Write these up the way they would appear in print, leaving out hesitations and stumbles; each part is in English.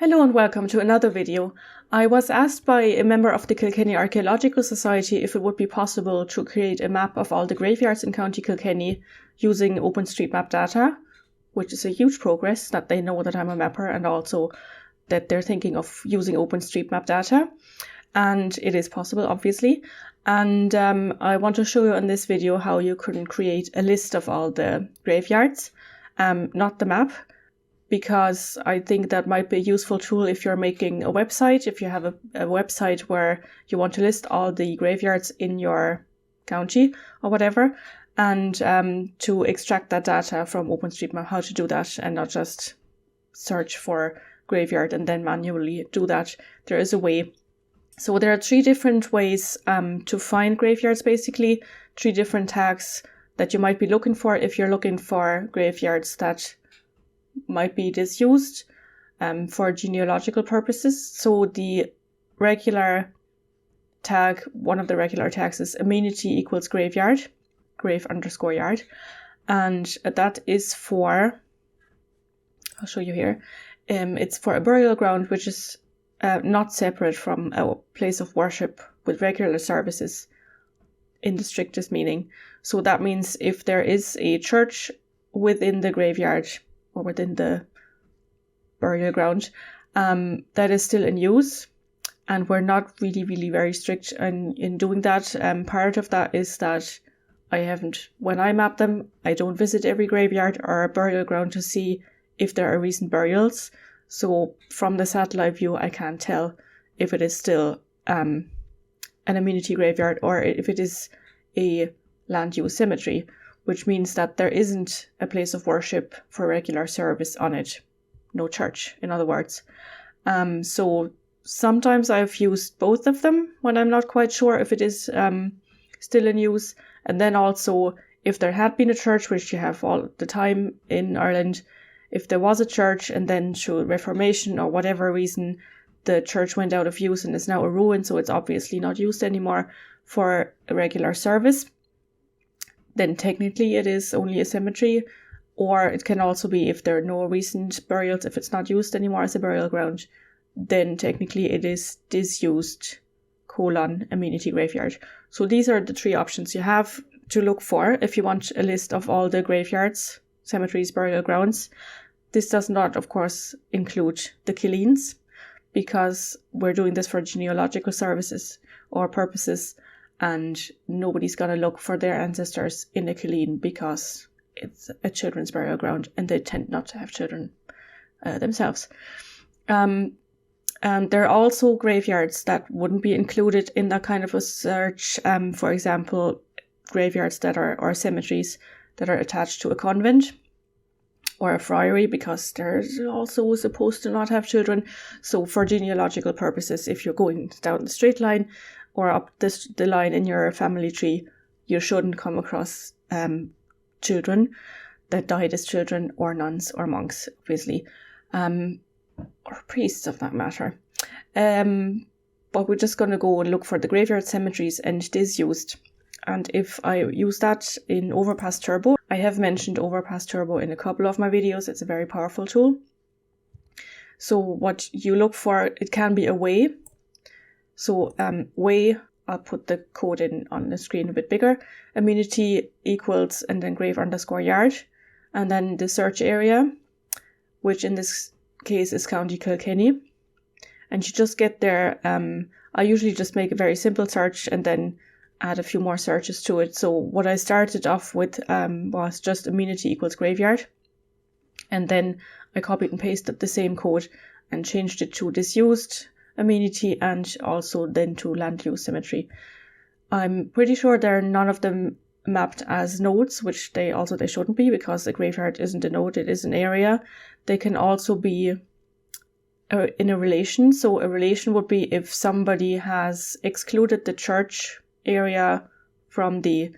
Hello and welcome to another video. I was asked by a member of the Kilkenny Archaeological Society if it would be possible to create a map of all the graveyards in County Kilkenny using OpenStreetMap data, which is a huge progress that they know that I'm a mapper and also that they're thinking of using OpenStreetMap data. And it is possible, obviously. And I want to show you in this video how you can create a list of all the graveyards, not the map, because I think that might be a useful tool if you're making a website, if you have a website where you want to list all the graveyards in your county or whatever, and to extract that data from OpenStreetMap, how to do that and not just search for graveyard and then manually do that. There is a way. So there are 3 different ways to find graveyards, basically, 3 different tags that you might be looking for if you're looking for graveyards that might be disused for genealogical purposes. So the regular tag, one of the regular tags is amenity equals graveyard, grave_yard. And that is for, I'll show you here, it's for a burial ground which is not separate from a place of worship with regular services in the strictest meaning. So that means if there is a church within the graveyard or within the burial ground, that is still in use. And we're not really very strict in doing that. Part of that is that when I map them, I don't visit every graveyard or burial ground to see if there are recent burials. So from the satellite view, I can't tell if it is still an amenity graveyard or if it is a land use cemetery, which means that there isn't a place of worship for regular service on it. No church, in other words. So sometimes I've used both of them when I'm not quite sure if it is still in use. And then also, if there had been a church, which you have all the time in Ireland, if there was a church and then through Reformation or whatever reason, the church went out of use and is now a ruin, so it's obviously not used anymore for a regular service, then technically it is only a cemetery. Or it can also be if there are no recent burials, if it's not used anymore as a burial ground, then technically it is disused, amenity graveyard. So these are the 3 options you have to look for if you want a list of all the graveyards, cemeteries, burial grounds. This does not, of course, include the Killeens, because we're doing this for genealogical services or purposes, and nobody's going to look for their ancestors in a Killeen because it's a children's burial ground and they tend not to have children themselves. And there are also graveyards that wouldn't be included in that kind of a search. For example, graveyards that are, or cemeteries that are attached to a convent or a friary, because they're also supposed to not have children. So for genealogical purposes, if you're going down the straight line or up the line in your family tree, you shouldn't come across children that died as children, or nuns or monks, obviously, or priests of that matter. But we're just going to go and look for the graveyard cemeteries and disused. And if I use that in Overpass Turbo, I have mentioned Overpass Turbo in a couple of my videos. It's a very powerful tool. So what you look for, it can be a way. So way, I'll put the code in on the screen a bit bigger. Amenity equals and then grave_yard. And then the search area, which in this case is County Kilkenny. And you just get there. I usually just make a very simple search and then add a few more searches to it. So what I started off with was just amenity equals graveyard. And then I copied and pasted the same code and changed it to disused amenity and also then to land use cemetery. I'm pretty sure there are none of them mapped as nodes, which they shouldn't be, because a graveyard isn't a node, it is an area. They can also be in a relation. So a relation would be if somebody has excluded the church area from the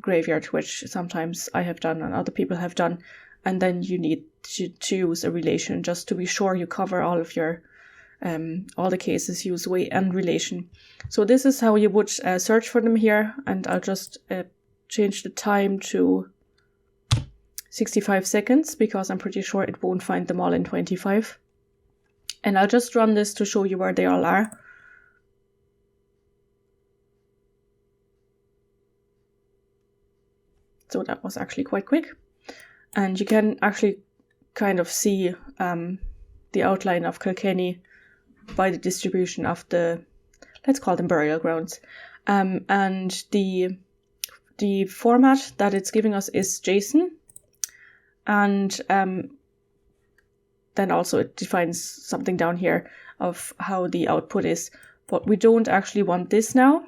graveyard, which sometimes I have done and other people have done, and then you need to use a relation just to be sure you cover all of your all the cases. Use way and relation. So this is how you would search for them here, and I'll just change the time to 65 seconds because I'm pretty sure it won't find them all in 25. And I'll just run this to show you where they all are. So that was actually quite quick. And you can actually kind of see the outline of Kilkenny by the distribution of the, let's call them burial grounds. And the format that it's giving us is JSON. And then also it defines something down here of how the output is. But we don't actually want this now.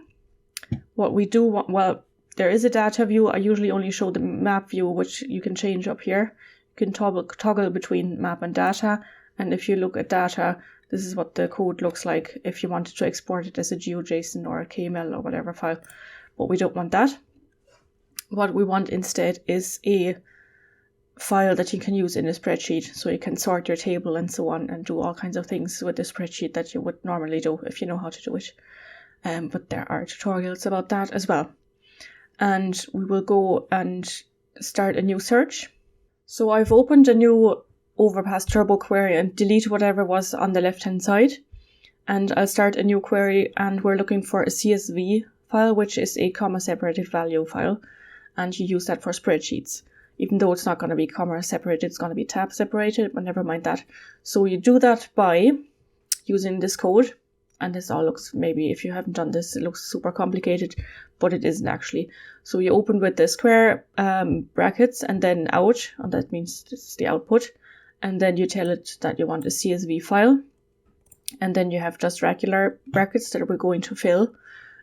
What we do want, well, there is a data view. I usually only show the map view, which you can change up here. You can toggle between map and data. And if you look at data, this is what the code looks like if you wanted to export it as a GeoJSON or a KML or whatever file. But we don't want that. What we want instead is a file that you can use in a spreadsheet, so you can sort your table and so on and do all kinds of things with the spreadsheet that you would normally do if you know how to do it. But there are tutorials about that as well. And we will go and start a new search. So I've opened a new Overpass Turbo query and delete whatever was on the left hand side. And I'll start a new query, and we're looking for a CSV file, which is a comma separated value file. And you use that for spreadsheets. Even though it's not going to be comma separated, it's going to be tab separated, but never mind that. So you do that by using this code. And this all looks, maybe if you haven't done this, it looks super complicated, but it isn't actually. So you open with the square brackets and then out, and that means this is the output. And then you tell it that you want a CSV file. And then you have just regular brackets that we're going to fill.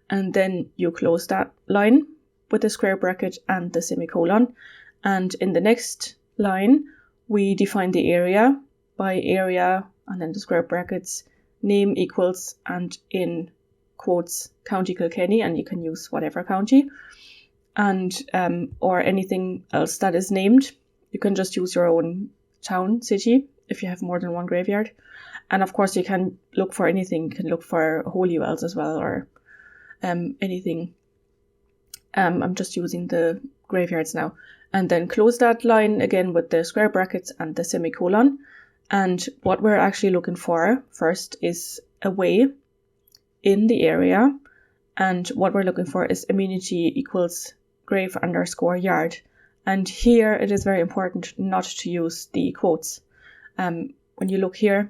And then you close that line with the square bracket and the semicolon. And in the next line, we define the area by area and then the square brackets, name equals, and in quotes, County Kilkenny, and you can use whatever county, and or anything else that is named. You can just use your own town, city, if you have more than one graveyard. And of course, you can look for anything. You can look for holy wells as well, or anything. I'm just using the graveyards now. And then close that line again with the square brackets and the semicolon. And what we're actually looking for first is a way in the area. And what we're looking for is amenity equals grave underscore yard. And here it is very important not to use the quotes. When you look here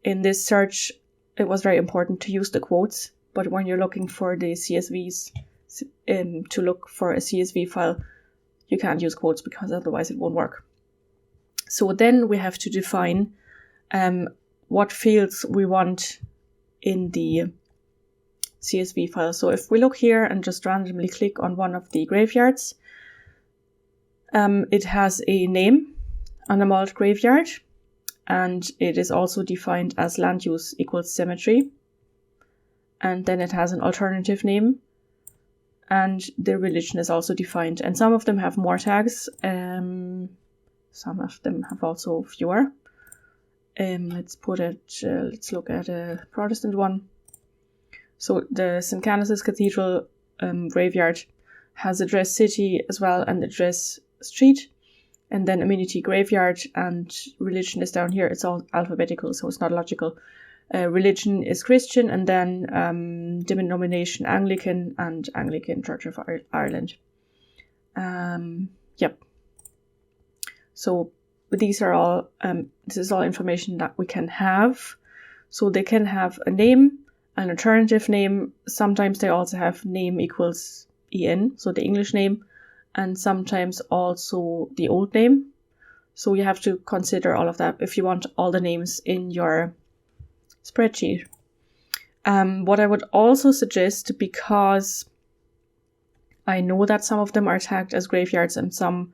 in this search, it was very important to use the quotes. But when you're looking for the CSVs, to look for a CSV file, you can't use quotes because otherwise it won't work. So then we have to define what fields we want in the CSV file. So if we look here and just randomly click on one of the graveyards, it has a name, Anamalt Graveyard, and it is also defined as land use equals cemetery. And then it has an alternative name, and the religion is also defined. And some of them have more tags. Some of them have also fewer. Let's look at a Protestant one. So the St. Canice's Cathedral graveyard has address city as well and address street. And then amenity graveyard and religion is down here. It's all alphabetical, so it's not logical. Religion is Christian, and then denomination Anglican and Anglican Church of Ireland. Yep. So these are all, this is all information that we can have. So they can have a name, an alternative name. Sometimes they also have name equals EN, so the English name, and sometimes also the old name. So you have to consider all of that if you want all the names in your spreadsheet. What I would also suggest, because I know that some of them are tagged as graveyards and some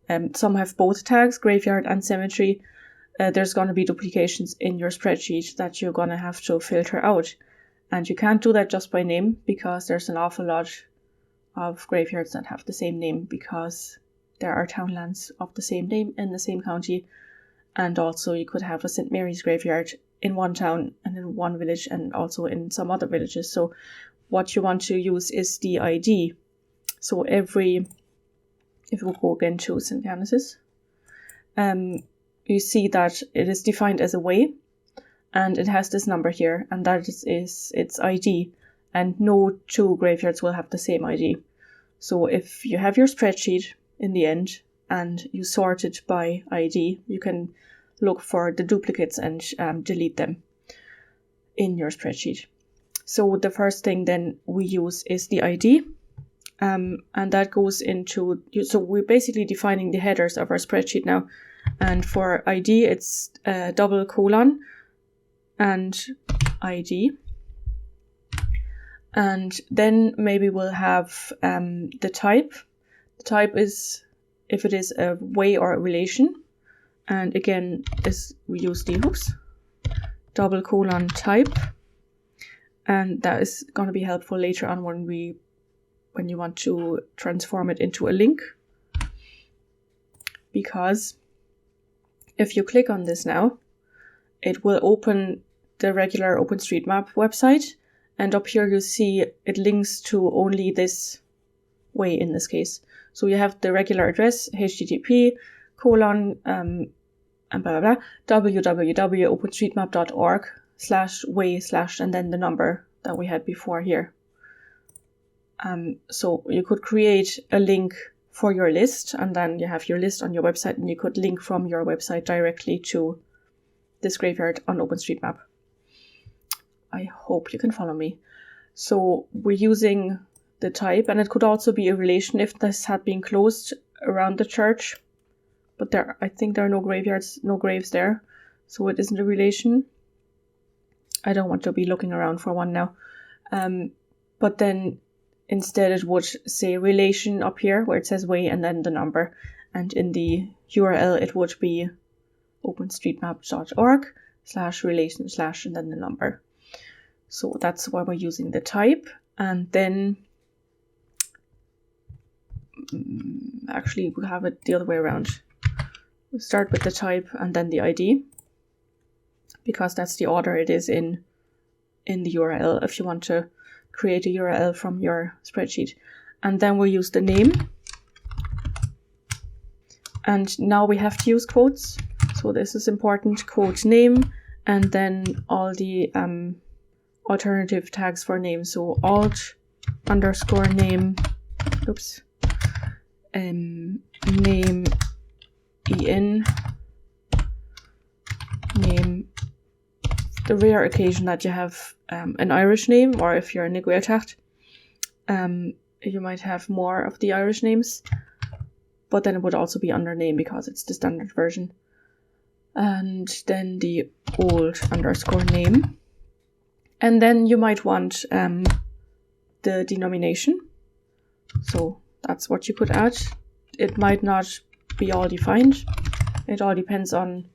have both tags, graveyard and cemetery, there's going to be duplications in your spreadsheet that you're going to have to filter out. And you can't do that just by name, because there's an awful lot of graveyards that have the same name, because there are townlands of the same name in the same county. And also you could have a St. Mary's graveyard in one town and in one village and also in some other villages. So what you want to use is the ID. So if we go again to St. Canice's, you see that it is defined as a way. and it has this number here, and that is its ID, and no two graveyards will have the same ID. So if you have your spreadsheet in the end and you sort it by ID, you can look for the duplicates and delete them in your spreadsheet. So the first thing then we use is the ID, and that goes into, so we're basically defining the headers of our spreadsheet now. And for ID, it's double colon and ID. And then maybe we'll have the type. The type is if it is a way or a relation. And again, we use the double colon type. And that is going to be helpful later on when you want to transform it into a link. Because if you click on this now, it will open the regular OpenStreetMap website, and up here you see it links to only this way in this case. So you have the regular address, http colon and blah blah blah www.openstreetmap.org/way/ and then the number that we had before here. So you could create a link for your list, and then you have your list on your website, and you could link from your website directly to this graveyard on OpenStreetMap. I hope you can follow me. So we're using the type, and it could also be a relation if this had been closed around the church, but I think there are no graveyards, no graves there, so it isn't a relation. I don't want to be looking around for one now. But then instead it would say relation up here where it says way and then the number, and in the URL it would be openstreetmap.org/relation/ and then the number. So that's why we're using the type. And then actually we have it the other way around. We start with the type and then the ID, because that's the order it is in the URL if you want to create a URL from your spreadsheet. And then we'll use the name. And now we have to use quotes. So this is important, quote name, and then all the alternative tags for name. So alt_name, name en, name, the rare occasion that you have an Irish name, or if you're in Gaeltacht, you might have more of the Irish names, but then it would also be under name because it's the standard version. And then the old_name. And then you might want the denomination. So that's what you could add. It might not be all defined. It all depends on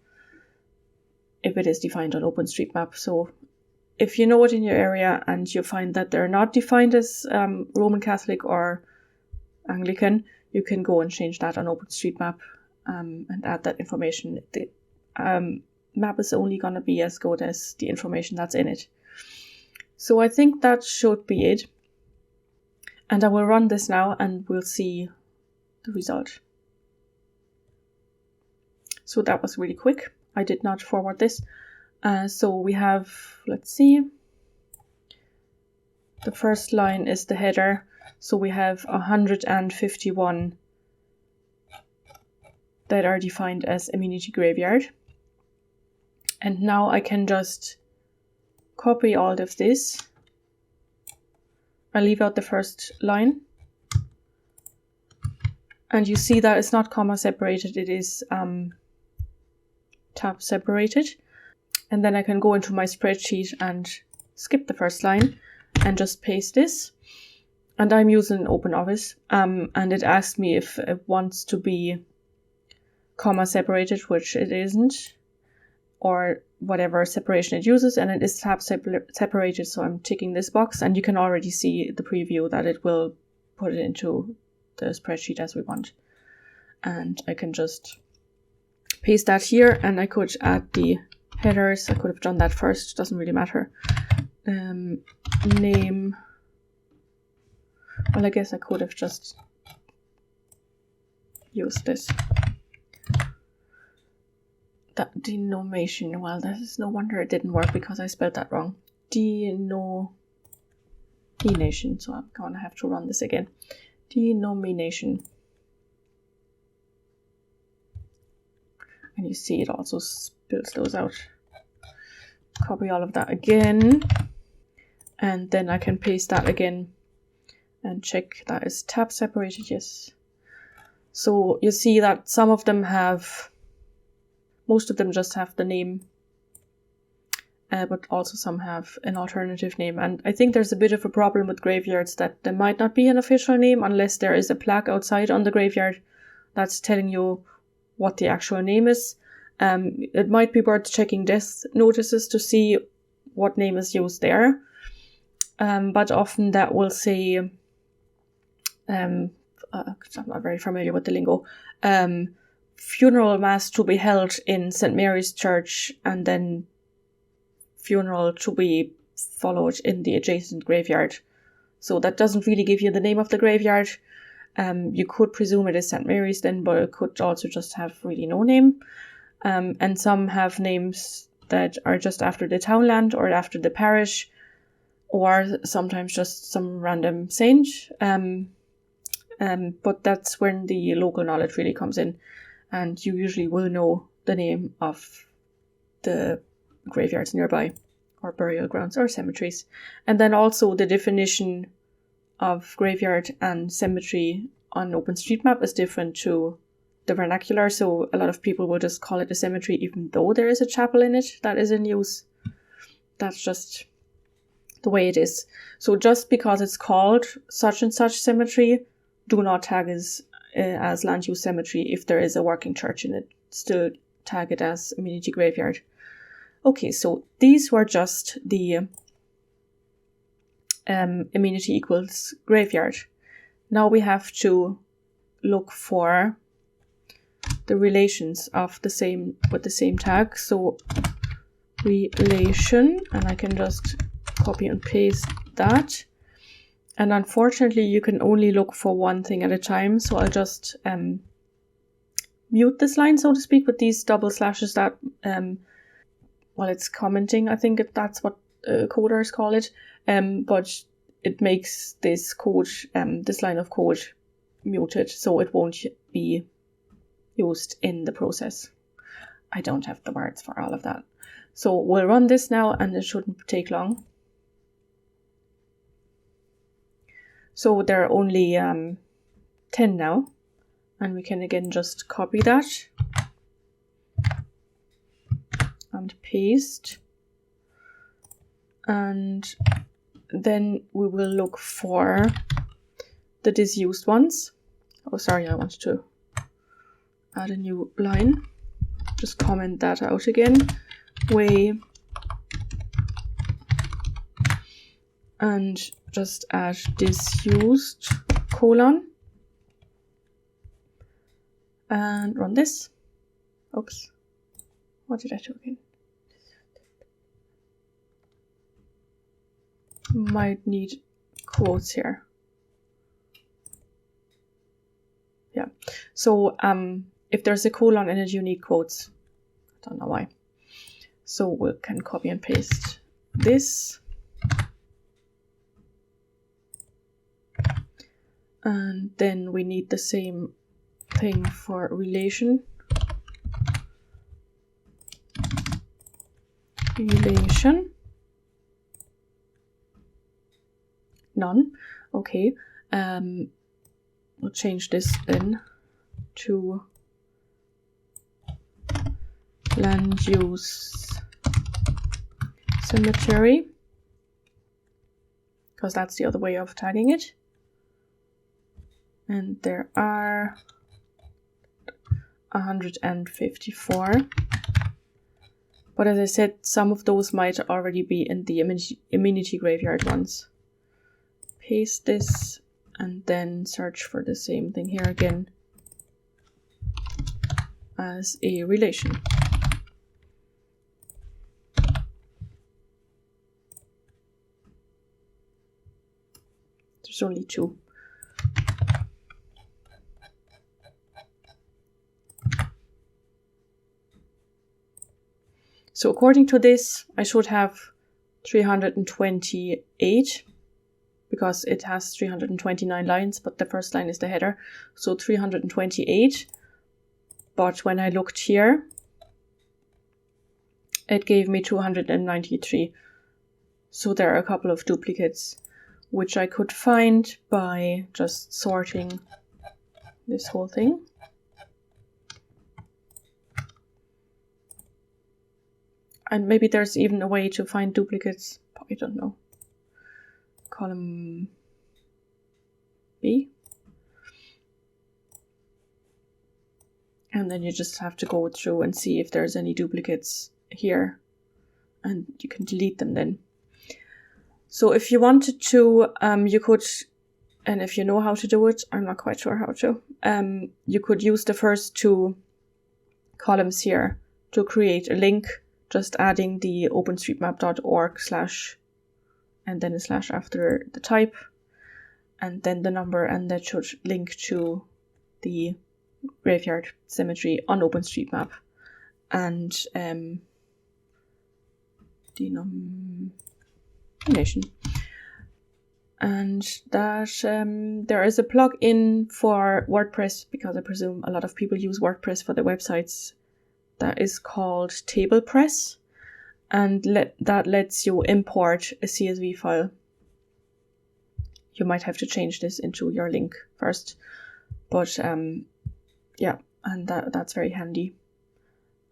if it is defined on OpenStreetMap. So if you know it in your area and you find that they're not defined as Roman Catholic or Anglican, you can go and change that on OpenStreetMap and add that information. The map is only going to be as good as the information that's in it. So I think that should be it. And I will run this now and we'll see the result. So that was really quick. I did not forward this. So we have, let's see. The first line is the header. So we have 151 that are defined as amenity graveyard. And now I can just copy all of this. I leave out the first line. And you see that it's not comma separated, it is tab separated. And then I can go into my spreadsheet and skip the first line and just paste this. And I'm using OpenOffice, and it asked me if it wants to be comma separated, which it isn't, or whatever separation it uses, and it is tab separated, so I'm ticking this box, and you can already see the preview that it will put it into the spreadsheet as we want. And I can just paste that here, and I could add the headers. I could have done that first, doesn't really matter. Name, well, I guess I could have just used this. that denomination. Well, that is no wonder it didn't work because I spelled that wrong. Denomination. So I'm gonna have to run this again. Denomination. And you see it also spills those out. Copy all of that again. And then I can paste that again and check that is tab separated. Yes. So you see that some of them have, most of them just have the name, but also some have an alternative name. And I think there's a bit of a problem with graveyards that there might not be an official name unless there is a plaque outside on the graveyard that's telling you what the actual name is. It might be worth checking death notices to see what name is used there. But often that will say, I'm not very familiar with the lingo, funeral mass to be held in St. Mary's Church and then funeral to be followed in the adjacent graveyard. So that doesn't really give you the name of the graveyard. You could presume it is St. Mary's then, but it could also just have really no name. And some have names that are just after the townland or after the parish, or sometimes just some random saint. But that's when the local knowledge really comes in, and you usually will know the name of the graveyards nearby, or burial grounds, or cemeteries. And then also the definition of graveyard and cemetery on OpenStreetMap is different to the vernacular, so a lot of people will just call it a cemetery even though there is a chapel in it that is in use. That's just the way it is. So just because it's called such and such cemetery, do not tag as land use cemetery if there is a working church in it. Still tag it as amenity graveyard. Okay, so these were just the amenity equals graveyard. Now we have to look for the relations of the same with the same tag. So relation, and I can just copy and paste that. And unfortunately, you can only look for one thing at a time. So I'll just mute this line, so to speak, with these double slashes that, well, it's commenting. I think that's what coders call it. But it makes this code, this line of code muted, so it won't be used in the process. I don't have the words for all of that. So we'll run this now, and it shouldn't take long. So there are only 10 now, and we can again just copy that and paste, and then we will look for the disused ones. Oh, sorry, I wanted to add a new line. Just comment that out again. Way, and just add disused colon and run this. Oops, what did I do again? Might need quotes here. Yeah, so if there's a colon in it, you need quotes. I don't know why. So we can copy and paste this. And then we need the same thing for relation. Relation. None. Okay. We'll change this then to land use cemetery, because that's the other way of tagging it. And there are 154. But as I said, some of those might already be in the amenity graveyard ones. Paste this and then search for the same thing here again as a relation. There's only 2. So according to this, I should have 328 because it has 329 lines, but the first line is the header. So 328. But when I looked here, it gave me 293. So there are a couple of duplicates, which I could find by just sorting this whole thing. And maybe there's even a way to find duplicates. I don't know. Column B. And then you just have to go through and see if there's any duplicates here. And you can delete them then. So if you wanted to, you could, and if you know how to do it, I'm not quite sure how to, you could use the first two columns here to create a link, just adding the openstreetmap.org / and then a / after the type, and then the number, and that should link to the graveyard cemetery on OpenStreetMap. And denomination. And that there is a plugin for WordPress, because I presume a lot of people use WordPress for their websites, that is called TablePress, and that lets you import a CSV file. You might have to change this into your link first, but yeah, and that's very handy.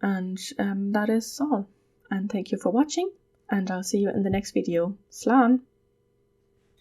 And that is all. And thank you for watching, and I'll see you in the next video. Slán!